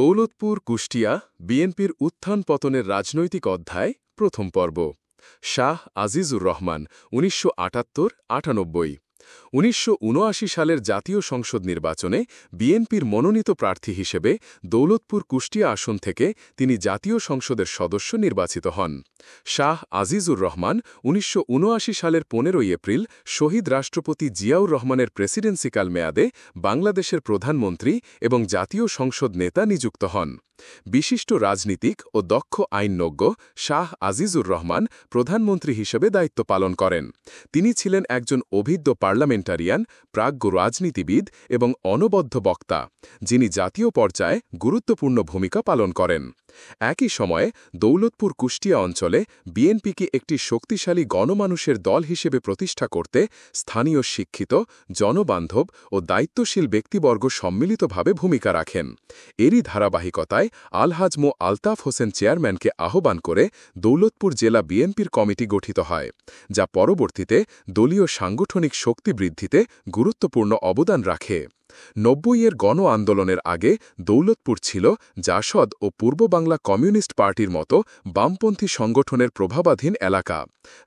দৌলতপুর কুষ্টিয়া বিএনপির উত্থান পতনের রাজনৈতিক অধ্যায় প্রথম পর্ব শাহ আজিজুর রহমান ১৯৭৮-৯৮ ১৯৭৯ সালের জাতীয় সংসদ নির্বাচনে বিএনপির মনোনীত প্রার্থী হিসেবে দৌলতপুর কুষ্টিয়া আসন থেকে তিনি জাতীয় সংসদের সদস্য নির্বাচিত হন শাহ আজিজুর রহমান ১৯৭৯ সালের ১৫ এপ্রিল শহীদ রাষ্ট্রপতি জিয়াউর রহমানের প্রেসিডেন্সিকাল মেয়াদে বাংলাদেশের প্রধানমন্ত্রী এবং জাতীয় সংসদ নেতা নিযুক্ত হন বিশিষ্ট রাজনীতিক ও দক্ষ আইনজ্ঞ শাহ আজিজুর রহমান প্রধানমন্ত্রী হিসেবে দায়িত্ব পালন করেন তিনি ছিলেন একজন অভিজ্ঞ পার্লামেন্টারিয়ান প্রাজ্ঞ রাজনীতিবিদ এবং অনবদ্য বক্তা যিনি জাতীয় পর্যায়ে গুরুত্বপূর্ণ ভূমিকা পালন করেন একই সময়ে দৌলতপুর কুষ্টিয়া অঞ্চলে বিএনপিকে একটি শক্তিশালী গণমানুষের দল হিসেবে প্রতিষ্ঠা করতে স্থানীয় শিক্ষিত জনবান্ধব ও দায়িত্বশীল ব্যক্তিবর্গ সম্মিলিতভাবে ভূমিকা রাখেন এরই ধারাবাহিকতায় আলহাজ মো আলতাফ হোসেন চেয়ারম্যানকে আহ্বান করে দৌলতপুর জেলা বিএনপির কমিটি গঠিত হয় যা পরবর্তীতে দলীয় সাংগঠনিক শক্তি বৃদ্ধিতে গুরুত্বপূর্ণ অবদান রাখে ৯০-এর গণ আন্দোলনের আগে দৌলতপুর ছিল জাসদ ও পূর্ব বাংলা কমিউনিস্ট পার্টির মতো বামপন্থী সংগঠনের প্রভাবাধীন এলাকা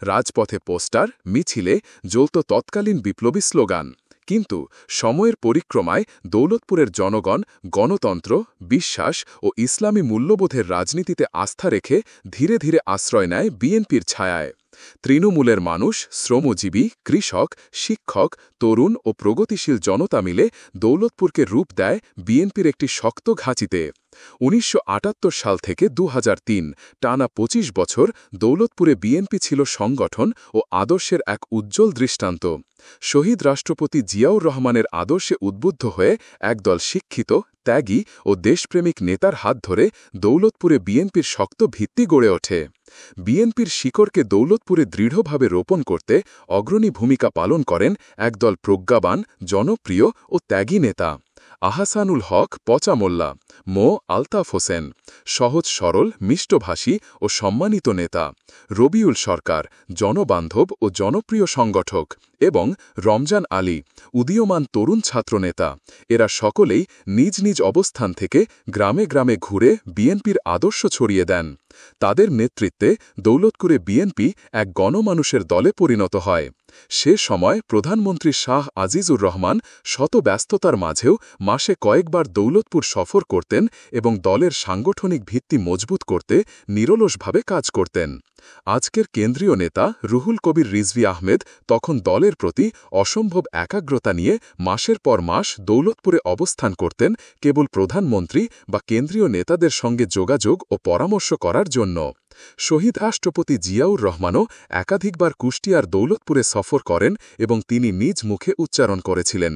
রাজপথে পোস্টার মিছিলে জ্বলত তৎকালীন বিপ্লবী স্লোগান কিন্তু সময়ের পরিক্রমায় দৌলতপুরের জনগণ গণতন্ত্র বিশ্বাস ও ইসলামী মূল্যবোধের রাজনীতিতে আস্থা রেখে ধীরে ধীরে আশ্রয় নেয় বিএনপির ছায়ায় তৃণমূলের মানুষ শ্রমজীবী কৃষক শিক্ষক তরুণ ও প্রগতিশীল জনতা মিলে দৌলতপুরকে রূপ দেয় বিএনপির একটি শক্ত ঘাঁচিতে ১৯৭৮ সাল থেকে ২০০৩ টানা ২৫ বছর দৌলতপুরে বিএনপি ছিল সংগঠন ও আদর্শের এক উজ্জ্বল দৃষ্টান্ত শহীদ রাষ্ট্রপতি জিয়াউর রহমানের আদর্শে উদ্বুদ্ধ হয়ে একদল শিক্ষিত ত্যাগী ও দেশপ্রেমিক নেতার হাত ধরে দৌলতপুরে বিএনপির শক্ত ভিত্তি গড়ে ওঠে বিএনপির শিকড়কে দৌলতপুরে দৃঢ়ভাবে রোপণ করতে অগ্রণী ভূমিকা পালন করেন একদল প্রজ্ঞাবান জনপ্রিয় ও ত্যাগী নেতা আহসানুল হক পচা মোল্লা মো আলতাফ হোসেন সহজ সরল মিষ্টভাষী ও সম্মানিত নেতা রবিউল সরকার জনবান্ধব ও জনপ্রিয় সংগঠক এবং রমজান আলী উদীয়মান তরুণ ছাত্রনেতা এরা সকলেই নিজ নিজ অবস্থান থেকে গ্রামে গ্রামে ঘুরে বিএনপির আদর্শ ছড়িয়ে দেন তাদের নেতৃত্বে দৌলতপুরে বিএনপি এক গণমানুষের দলে পরিণত হয় সে সময় প্রধানমন্ত্রী শাহ আজিজুর রহমান শত ব্যস্ততার মাঝেও মাসে কয়েকবার দৌলতপুর সফর করতেন এবং দলের সাংগঠনিক ভিত্তি মজবুত করতে নিরলসভাবে কাজ করতেন আজকের কেন্দ্রীয় নেতা রুহুল কবির রিজভী আহমেদ তখন দলের প্রতি অসম্ভব একাগ্রতা নিয়ে মাসের পর মাস দৌলতপুরে অবস্থান করতেন কেবল প্রধানমন্ত্রী বা কেন্দ্রীয় নেতাদের সঙ্গে যোগাযোগ ও পরামর্শ করার জন্য শহীদ রাষ্ট্রপতি জিয়াউর রহমানও একাধিকবার কুষ্টিয়ার দৌলতপুরে সফর করেন এবং তিনি নিজ মুখে উচ্চারণ করেছিলেন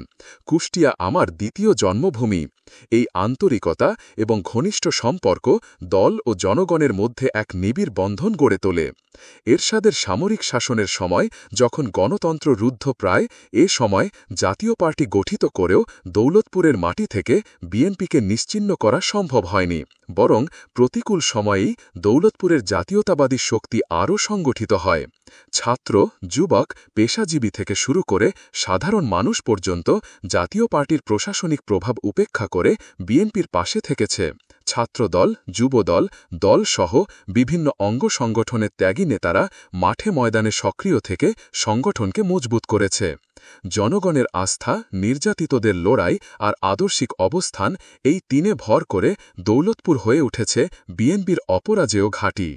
কুষ্টিয়া আমার দ্বিতীয় জন্মভূমি এই আন্তরিকতা এবং ঘনিষ্ঠ সম্পর্ক দল ও জনগণের মধ্যে এক নিবিড় বন্ধন গড়ে তোলে এরশাদের সামরিক শাসনের সময় যখন গণতন্ত্র রুদ্ধ প্রায় এ সময় জাতীয় পার্টি গঠিত করেও দৌলতপুরের মাটি থেকে বিএনপিকে নিশ্চিহ্ন করা সম্ভব হয়নি বরং প্রতিকূল সময়েই দৌলতপুরের জাতীয়তাবাদী শক্তি আরও সংগঠিত হয় ছাত্র যুবক পেশাজীবী থেকে শুরু করে সাধারণ মানুষ পর্যন্ত জাতীয় পার্টির প্রশাসনিক প্রভাব উপেক্ষা করে বিএনপির পাশে থেকেছে ছাত্রদল যুবদল দলসহ বিভিন্ন অঙ্গ সংগঠনের ত্যাগী নেতারা মাঠে ময়দানে সক্রিয় থেকে সংগঠনকে মজবুত করেছে জনগণের আস্থা নির্যাতিতদের লড়াই আর আদর্শিক অবস্থান এই তিনে ভর করে দৌলতপুর হয়ে উঠেছে বিএনপির অপরাজেয় ঘাঁটি